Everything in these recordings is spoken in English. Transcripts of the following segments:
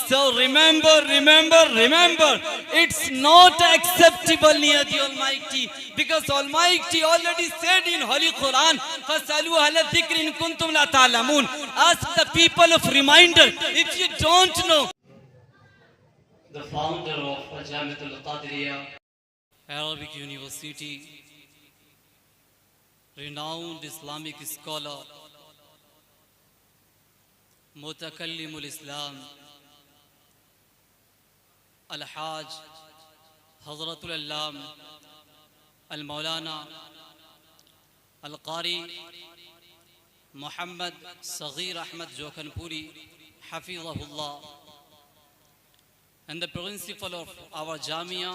So remember, it's not acceptable near the Almighty, because Almighty already said in Holy Quran, فَاسْأَلُوا أَهْلَ الذِّكْرِ إِن كُنتُمْ لَا تَعْلَمُونَ. Ask the people of reminder if you don't know. The founder of Jamiatul Qadiriya Arabic University, renowned Islamic scholar, Mutakallimul Islam, Al-Haj Hazratul Allam Al-Maulana Al-Qari Muhammad Saghir Ahmad Jokanpuri Hafizahullah, and the principal of our Jamia,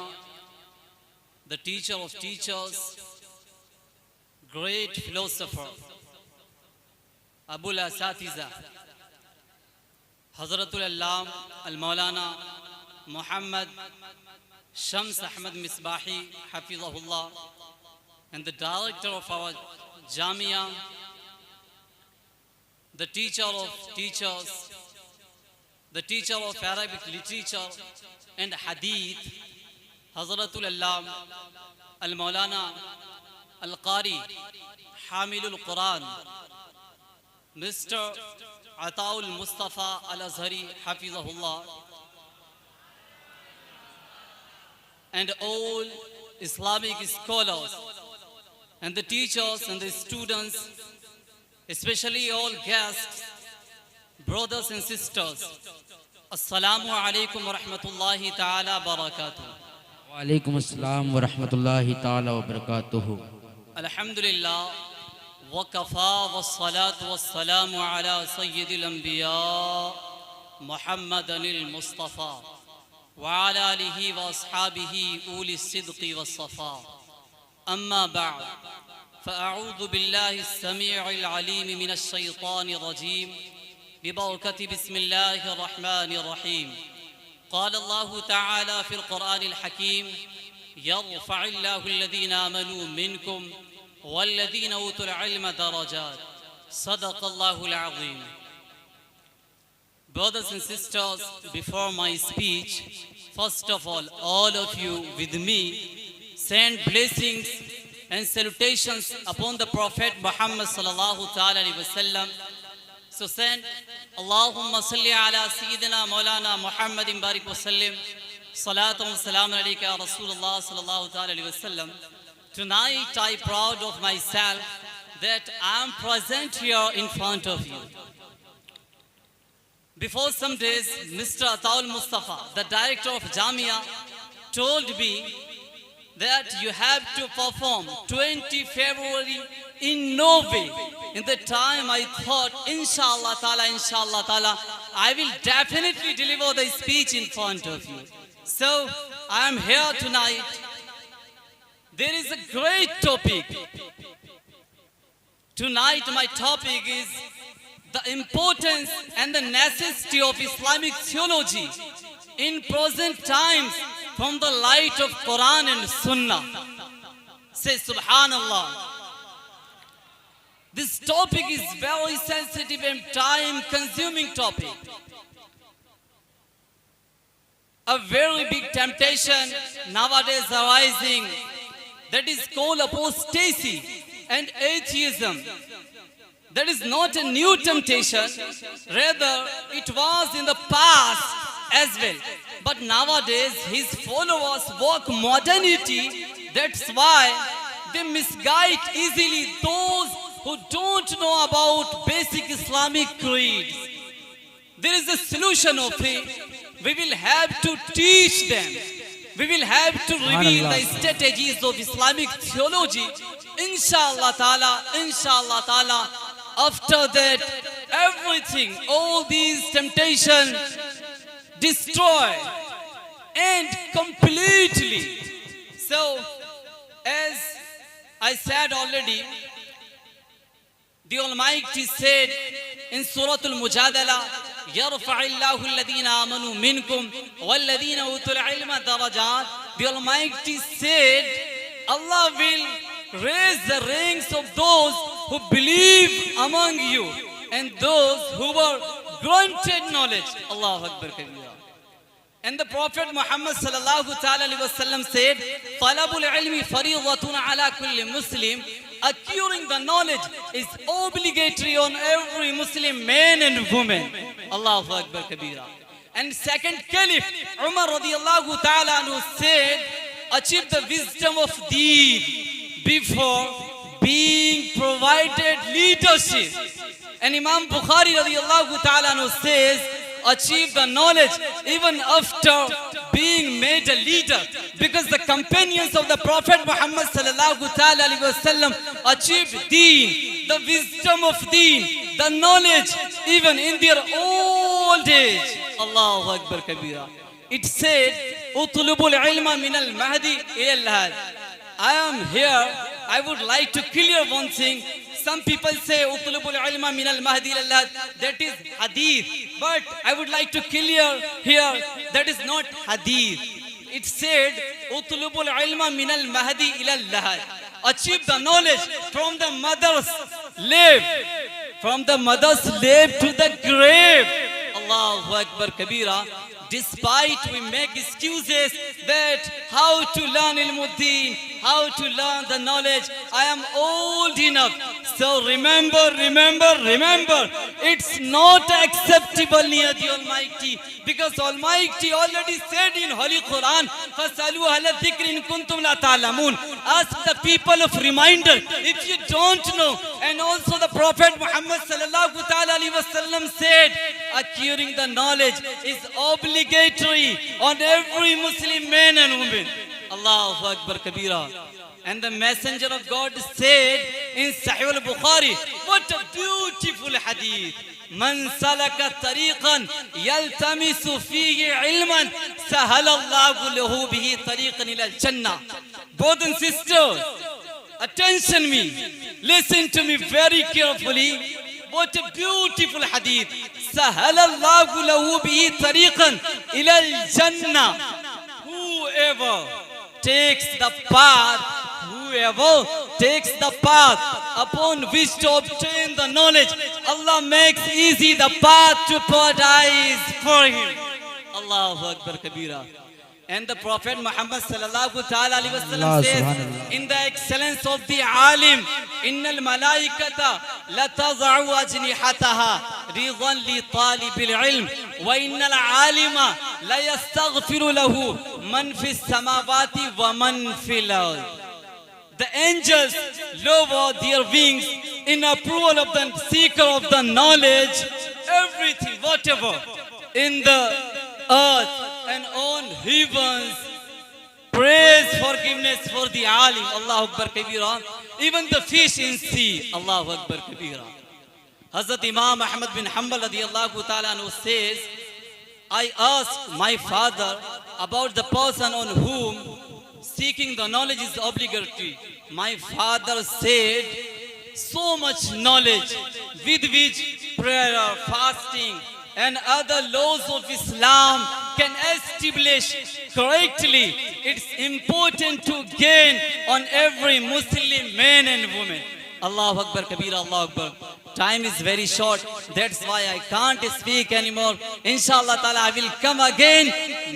the teacher of teachers, great philosopher, Abul Asatiza, Hazratul Allam Al-Maulana Muhammad Shams Ahmad Misbahi Hafizahullah, and the director of our Jamia, the teacher of teachers, the teacher of Arabic literature and Hadith, Hazratul Allam Al-Maulana Al-Qari Hamilul Quran, Mr. Ataul Mustafa Al-Azhari Hafizahullah, and all Islamic scholars and the teachers and the students, especially all guests, brothers and sisters. Assalamu alaikum wa rahmatullahi ta'ala barakatuh. Wa alaikum assalam wa rahmatullahi ta'ala wa barakatuhu. Alhamdulillah, wa kafa wa salatu wa salamu ala sayyidil anbiya Muhammadan al-Mustafa wa ala alihi wa ashabihi uli sidqi wa safa. Amma ba'd, فأعوذ بالله السميع العليم من الشيطان الرجيم ببركة بسم الله الرحمن الرحيم. قال الله تعالى في القرآن الحكيم: يرفع الله الذين آمنوا منكم والذين أوتوا العلم درجات. صدق الله العظيم. Brothers and sisters, before my speech, first of all of you with me send blessings and salutations upon the Prophet Muhammad sallallahu ta'ala alayhi wa sallam. So send Allahumma salli ala Sayyidina Maulana Muhammadin barik wa sallim. Salatu wa salam alayka ya Rasulullah sallallahu ta'ala alayhi wa sallam. Tonight I proud of myself that I am present here in front of you. Before some days, Mr. Ataul Mustafa, the director of Jamia, told me that you have to perform 20 February in Norway. In the time I thought, inshallah ta'ala, I will definitely deliver the speech in front of you. So I am here tonight. There is a great topic. Tonight my topic is the importance and the necessity of Islamic theology in present times from the light of Quran and Sunnah. Say Subhanallah. This topic is very sensitive and time-consuming topic. A very big temptation nowadays arising, that is called apostasy and atheism. That is not a new temptation, rather it was in the past as well. But nowadays his followers walk modernity, that's why they misguide easily those who don't know about basic Islamic creeds. There is a solution of it. We will have to teach them. We will have to reveal the strategies of Islamic theology. Inshallah ta'ala, after that, everything, all these temptations destroy and completely. So, as I said already, the Almighty said in Surah Al-Mujadala, يَرْفَعِ اللَّهُ الَّذِينَ آمَنُوا مِنْكُمْ وَالَّذِينَ أُوتُوا الْعِلْمَ دَرَجَاتٍ. The Almighty said, Allah will raise the ranks of those who believe among you and those who were granted knowledge. Allahu Akbar kabira. And the Prophet Muhammad sallallahu ta'ala alaihi wasallam said, "Talabul ilmi fariidatun ala kulli Muslim." Acquiring the knowledge is obligatory on every Muslim man and woman. Allahu Akbar kabira. And second Caliph Umar radiyallahu ta'ala anhu said, achieve the wisdom of deen before being provided leadership. And Imam Bukhari radiyallahu ta'ala anhu says, achieve the knowledge even after being made a leader, because the companions of the Prophet Muhammad sallallahu ta'ala alaihi wasallam achieved deen, the wisdom of deen, the knowledge even in their old age. Allahu Akbar kabira. It said, "Utlubul ilma min al-mahdi ila al-lahad." I am here, I would like to clear one thing. Some people say utlubul ilma min al-mahdi ila al-lahad. That is hadith. But I would like to clear here, that is not hadith. It said utlubul ilma min al-mahdi ila al-lahad. Achieve the knowledge from the mother's lap, from the mother's lap to the grave. Allahu Akbar kabira. Despite we make excuses that how to learn ilmuddin, how to learn the knowledge, I am old enough. So remember, it's not acceptable near the Almighty, because Almighty already said in Holy Quran, "Fasalu ahla dhikri in kuntum la ta'lamun." Ask the people of reminder if you don't know. And also the Prophet Muhammad sallallahu ta'ala alaihi wasallam said, acquiring the knowledge is obligatory on every Muslim man and woman. Allahu Akbar kabira. And the Messenger of God said in Sahih al-Bukhari, what a beautiful hadith. Man salaka tariqan yaltamisu fihi ilman sahala Allahu lahu bihi tariqan ila al-jannah. Brothers and sisters, attention me, listen to me very carefully. What a beautiful hadith. Sahala Allahu lahu bihi tariqan ila al-jannah. Whoever takes the path upon which to obtain the knowledge, Allah makes easy the path to paradise for him. Allahu Akbar kabira. And the Prophet Muhammad sallallahu ta'ala alaihi wasallam says, in the excellence of the alim, innal malaikata la taz'u ajnihataha ridan li talibil ilm wa innal alima la yastaghfiru lahu man fis samawati wa man fil ard. The angels lower their wings in approval of the seeker of the knowledge. Everything, whatever in the earth and on heavens, praise forgiveness for the alim. Allahu Akbar kabira. Even the fish in sea. Allahu Akbar kabira. Hazrat Imam Ahmad bin Hanbal radiyallahu ta'ala anhu says, I asked my father about the person on whom seeking the knowledge is obligatory. My father said, so much knowledge with which prayer, fasting and other laws of Islam can establish correctly. It's important to gain on every Muslim man and woman. Allahu Akbar kabira, Allahu Akbar. Time is very short, that's why I can't speak anymore. Inshallah ta'ala, I will come again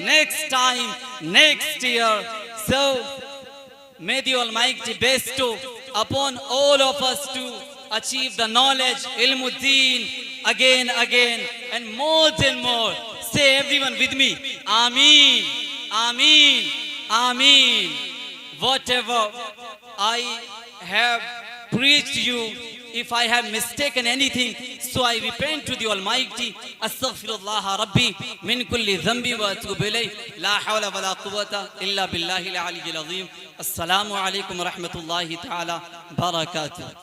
next time, next year. So, may the Almighty bestow upon all of us to achieve the knowledge, ilmuddin, again, and more than more. Say everyone with me, Ameen, Ameen, Ameen. Whatever I have preached you, if I have mistaken anything, so I repent to the Almighty. Astaghfirullah Rabbi min kulli dhanbi wa atubu ilayh. La hawla wa la quwwata illa billahi al-aliyyil azim. Assalamu alaikum wa rahmatullahi ta'ala barakatuh.